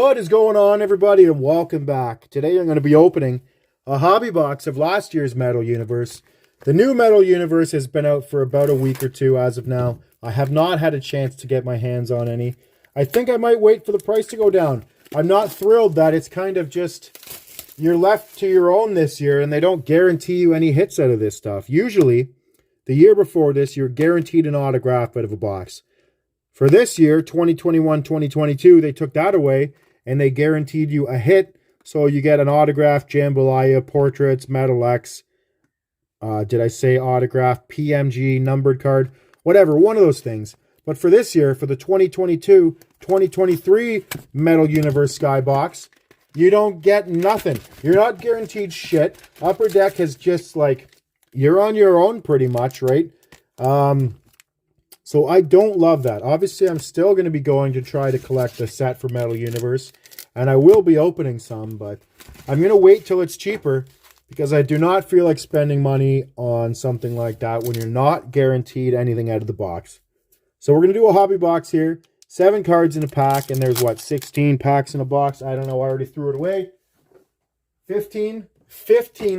What is going on, everybody, and welcome back. Today I'm going to be opening a hobby box of last year's Metal Universe. The new Metal Universe has been out for about a week or two as of now. I have not had a chance to get my hands on any. I think I might wait for the price to go down. I'm not thrilled that it's kind of just you're left to your own this year and they don't guarantee you any hits out of this stuff. Usually, the year before this, you're guaranteed an autograph out of a box. For this year, 2021-2022, they took that away and they guaranteed you a hit. So you get an autograph, Jambalaya, Portraits, Metal X. Did I say autograph, PMG, numbered card? Whatever, one of those things. But for this year, for the 2022-2023 Metal Universe Skybox, you don't get nothing. You're not guaranteed shit. Upper Deck has just like, you're on your own pretty much, right? So I don't love that. Obviously, I'm still going to be going to try to collect the set for Metal Universe. And I will be opening some, but I'm going to wait till it's cheaper because I do not feel like spending money on something like that when you're not guaranteed anything out of the box. So we're going to do a hobby box here. 7 cards in a pack, and there's, what, 16 packs in a box? I don't know. I already threw it away. 15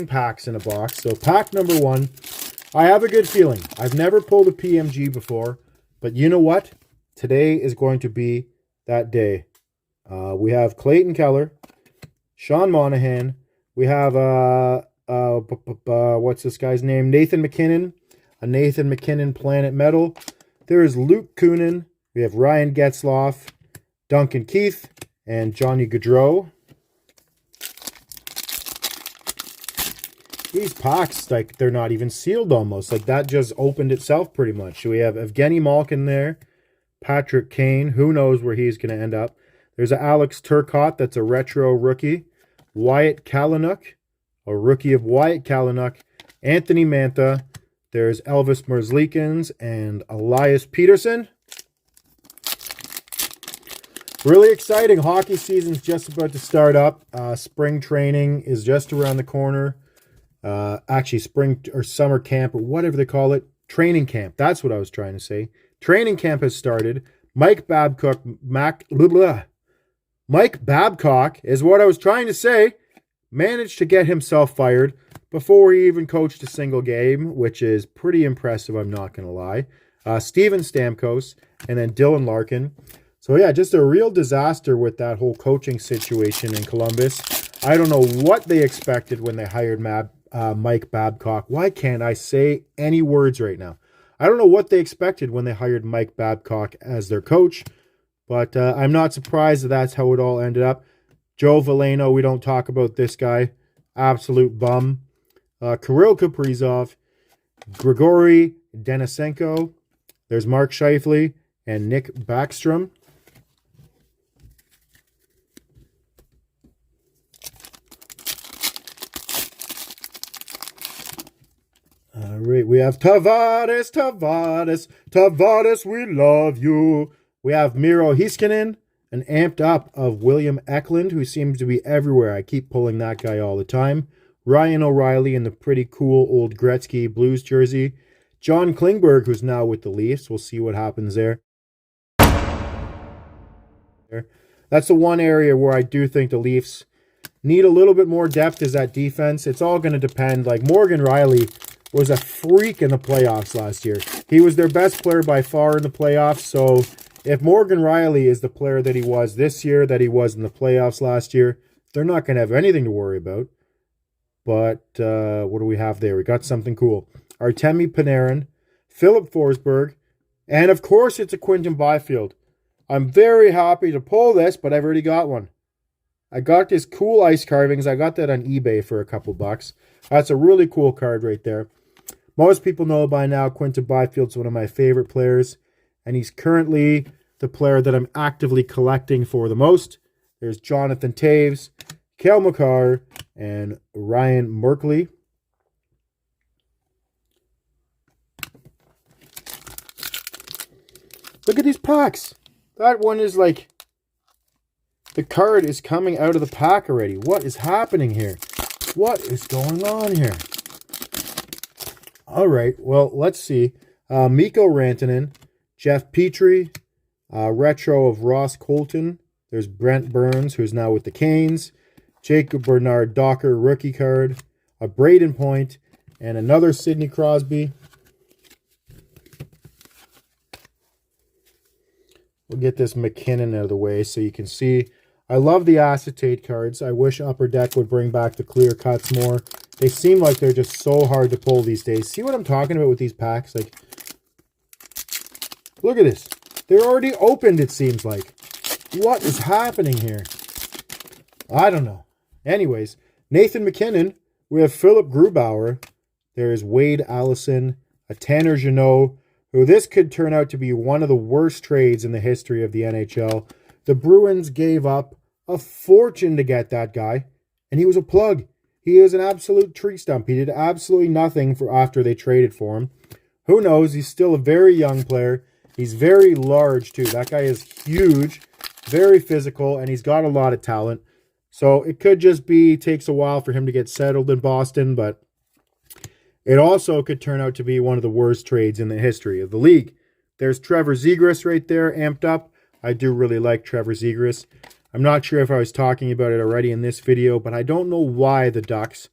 packs in a box. So pack number 1. I have a good feeling. I've never pulled a PMG before, but you know what? Today is going to be that day. We have Clayton Keller, Sean Monahan. We have, what's this guy's name? Nathan McKinnon. A Nathan McKinnon Planet Metal. There is Luke Kunin. We have Ryan Getzloff, Duncan Keith, and Johnny Gaudreau. These packs, like, they're not even sealed almost. Like, that just opened itself pretty much. So we have Evgeny Malkin there. Patrick Kane. Who knows where he's going to end up. There's an Alex Turcotte. That's a retro rookie. Wyatt Kalynuk. A rookie of Wyatt Kalynuk. Anthony Mantha. There's Elvis Merzlikins and Elias Peterson. Really exciting. Hockey season's just about to start up. Spring training is just around the corner. Actually, spring or summer camp or whatever they call it. Training camp. That's what I was trying to say. Training camp has started. Mike Babcock is what I was trying to say. Managed to get himself fired before he even coached a single game, which is pretty impressive, I'm not going to lie. Steven Stamkos and then Dylan Larkin. So yeah, just a real disaster with that whole coaching situation in Columbus. I don't know what they expected when they hired Mike Babcock. Why can't I say any words right now? I don't know what they expected when they hired Mike Babcock as their coach, but I'm not surprised that that's how it all ended up. Joe Veleno, we don't talk about this guy. Absolute bum. Kirill Kaprizov, Grigory Denisenko. There's Mark Scheifele and Nick Backstrom. All right, we have Tavares, we love you. We have Miro Heiskanen, an amped up of William Eklund, who seems to be everywhere. I keep pulling that guy all the time. Ryan O'Reilly in the pretty cool old Gretzky Blues jersey. John Klingberg, who's now with the Leafs. We'll see what happens there. That's the one area where I do think the Leafs need a little bit more depth is that defense. It's all going to depend. Like Morgan Riley was a freak in the playoffs last year. He was their best player by far in the playoffs. So if Morgan Riley is the player that he was this year, that he was in the playoffs last year, they're not going to have anything to worry about. But what do we have there? We got something cool. Artemi Panarin, Philip Forsberg, and of course it's a Quinton Byfield. I'm very happy to pull this, but I've already got one. I got this cool ice carvings. I got that on eBay for a couple bucks. That's a really cool card right there. Most people know by now Quinton Byfield's one of my favorite players, and he's currently the player that I'm actively collecting for the most. There's Jonathan Taves, Cale Makar, and Ryan Merkley. Look at these packs. That one is like, the card is coming out of the pack already. What is happening here? What is going on here? All right, well, let's see. Mikko Rantanen, Jeff Petrie, retro of Ross Colton, There's Brent Burns, who's now with the Canes. Jacob Bernard Docker rookie card. A Braden Point. And another Sidney Crosby. We'll get this McKinnon out of the way so you can see. I love the acetate cards. I wish Upper Deck would bring back the clear cuts more. They seem like they're just so hard to pull these days. See what I'm talking about with these packs? Like, look at this. They're already opened, it seems like. What is happening here? I don't know. Anyways, Nathan McKinnon. We have Philip Grubauer. There is Wade Allison. A Tanner Jeannot, who this could turn out to be one of the worst trades in the history of the NHL. The Bruins gave up a fortune to get that guy, and he was a plug. He is an absolute tree stump. He did absolutely nothing for after they traded for him. Who knows? He's still a very young player. He's very large, too. That guy is huge, very physical, and he's got a lot of talent. So it could just be, takes a while for him to get settled in Boston, but it also could turn out to be one of the worst trades in the history of the league. There's Trevor Zegras right there, amped up. I do really like Trevor Zegras. I'm not sure if I was talking about it already in this video, but I don't know why the Ducks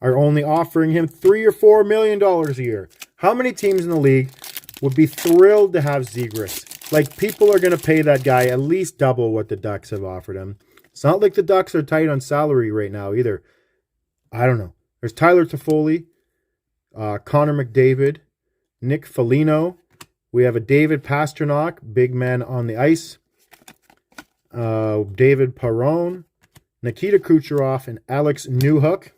are only offering him $3 or $4 million a year. How many teams in the league would be thrilled to have Zegras? Like, people are going to pay that guy at least double what the Ducks have offered him. It's not like the Ducks are tight on salary right now either. I don't know. There's Tyler Toffoli, Connor McDavid, Nick Foligno. We have a David Pastrnak, big man on the ice. David Perron, Nikita Kucherov, and Alex Newhook.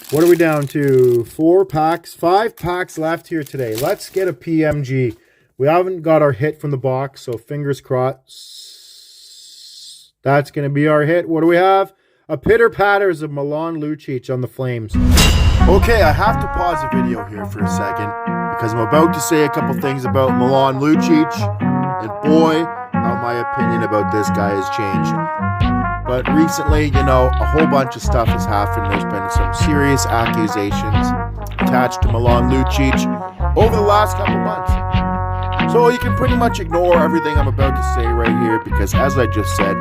What are we down to? 4 packs. 5 packs left here today. Let's get a PMG. We haven't got our hit from the box, so fingers crossed. That's going to be our hit. What do we have? A pitter-patters of Milan Lucic on the Flames. Okay, I have to pause the video here for a second because I'm about to say a couple things about Milan Lucic, and boy, how my opinion about this guy has changed. But recently, you know, a whole bunch of stuff has happened. There's been some serious accusations attached to Milan Lucic over the last couple months. So you can pretty much ignore everything I'm about to say right here because, as I just said,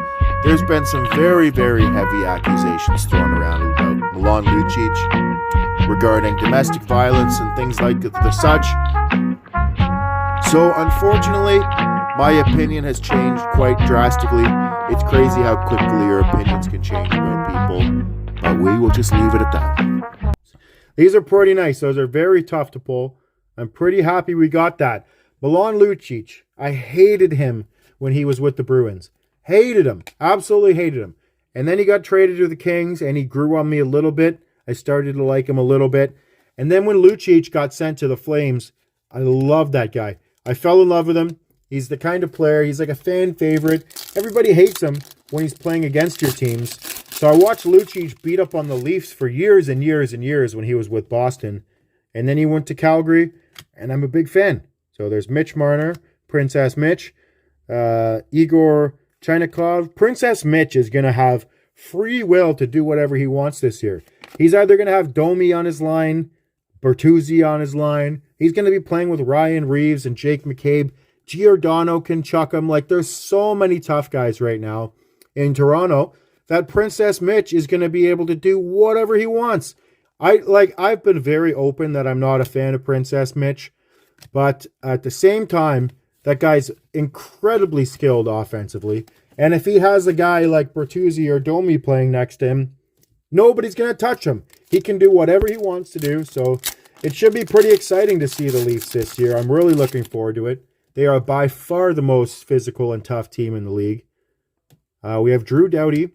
there's been some very, very heavy accusations thrown around about Milan Lucic regarding domestic violence and things like the such. So, unfortunately, my opinion has changed quite drastically. It's crazy how quickly your opinions can change about people, but we will just leave it at that. These are pretty nice. Those are very tough to pull. I'm pretty happy we got that. Milan Lucic, I hated him when he was with the Bruins. Hated him. Absolutely hated him. And then he got traded to the Kings, and he grew on me a little bit. I started to like him a little bit. And then when Lucic got sent to the Flames, I loved that guy. I fell in love with him. He's the kind of player, he's like a fan favorite. Everybody hates him when he's playing against your teams. So I watched Lucic beat up on the Leafs for years and years and years when he was with Boston. And then he went to Calgary, and I'm a big fan. So there's Mitch Marner, Princess Mitch, Igor Chinakhov. Princess Mitch is going to have free will to do whatever he wants this year. He's either going to have Domi on his line, Bertuzzi on his line. He's going to be playing with Ryan Reeves and Jake McCabe. Giordano can chuck him. Like, there's so many tough guys right now in Toronto that Princess Mitch is going to be able to do whatever he wants. I've been very open that I'm not a fan of Princess Mitch, but at the same time, that guy's incredibly skilled offensively. And if he has a guy like Bertuzzi or Domi playing next to him, nobody's going to touch him. He can do whatever he wants to do. So it should be pretty exciting to see the Leafs this year. I'm really looking forward to it. They are by far the most physical and tough team in the league. We have Drew Doughty,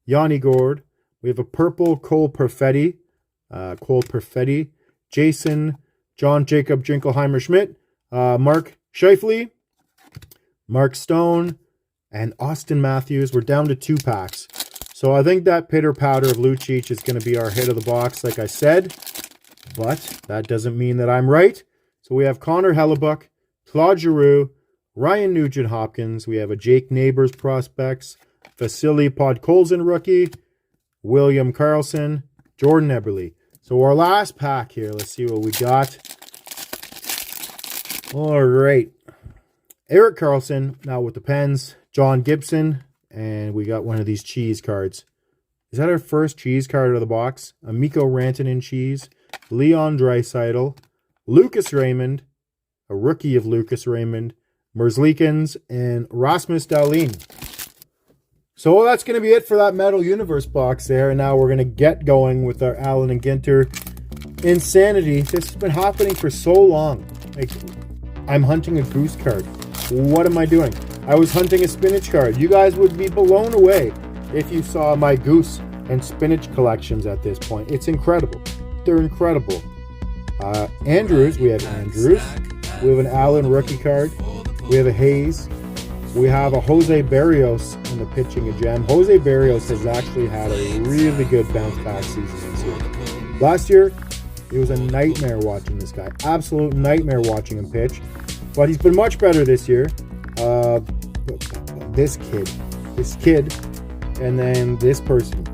Yanni Gourde. We have a purple Cole Perfetti, Jason, John Jacob Jingleheimer-Schmidt, Mark Scheifele, Mark Stone, and Austin Matthews. We're down to 2 packs. So I think that pitter-patter of Lucic is going to be our hit of the box, like I said. But that doesn't mean that I'm right. So we have Connor Hellebuck, Claude Giroux, Ryan Nugent-Hopkins. We have a Jake Neighbors prospects, Vasily Podkolzin rookie, William Karlsson, Jordan Eberle. So our last pack here, let's see what we got. All right. Eric Carlson, now with the Pens. John Gibson, and we got one of these cheese cards. Is that our first cheese card out of the box? A Mikko Rantanen cheese. Leon Draisaitl. Lucas Raymond, a rookie of Lucas Raymond. Merzlikins, and Rasmus Dahlin. So that's going to be it for that Metal Universe box there. And now we're going to get going with our Allen and Ginter insanity. This has been happening for so long. Like, I'm hunting a goose card. What am I doing? I was hunting a spinach card. You guys would be blown away if you saw my goose and spinach collections at this point. It's incredible. They're incredible. Andrews, we have Andrews. We have an Allen rookie card. We have a Hayes. We have a Jose Barrios in the pitching a gem. Jose Barrios has actually had a really good bounce back season this year. Last year, it was a nightmare watching this guy. Absolute nightmare watching him pitch. But he's been much better this year. This kid, and then this person.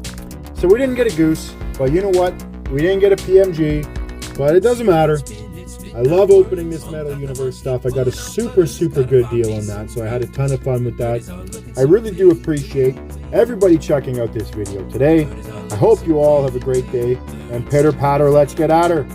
So we didn't get a goose, but you know what? We didn't get a PMG, but it doesn't matter. I love opening this Metal Universe stuff. I got a super, super good deal on that, so I had a ton of fun with that. I really do appreciate everybody checking out this video today. I hope you all have a great day, and pitter patter, let's get at her.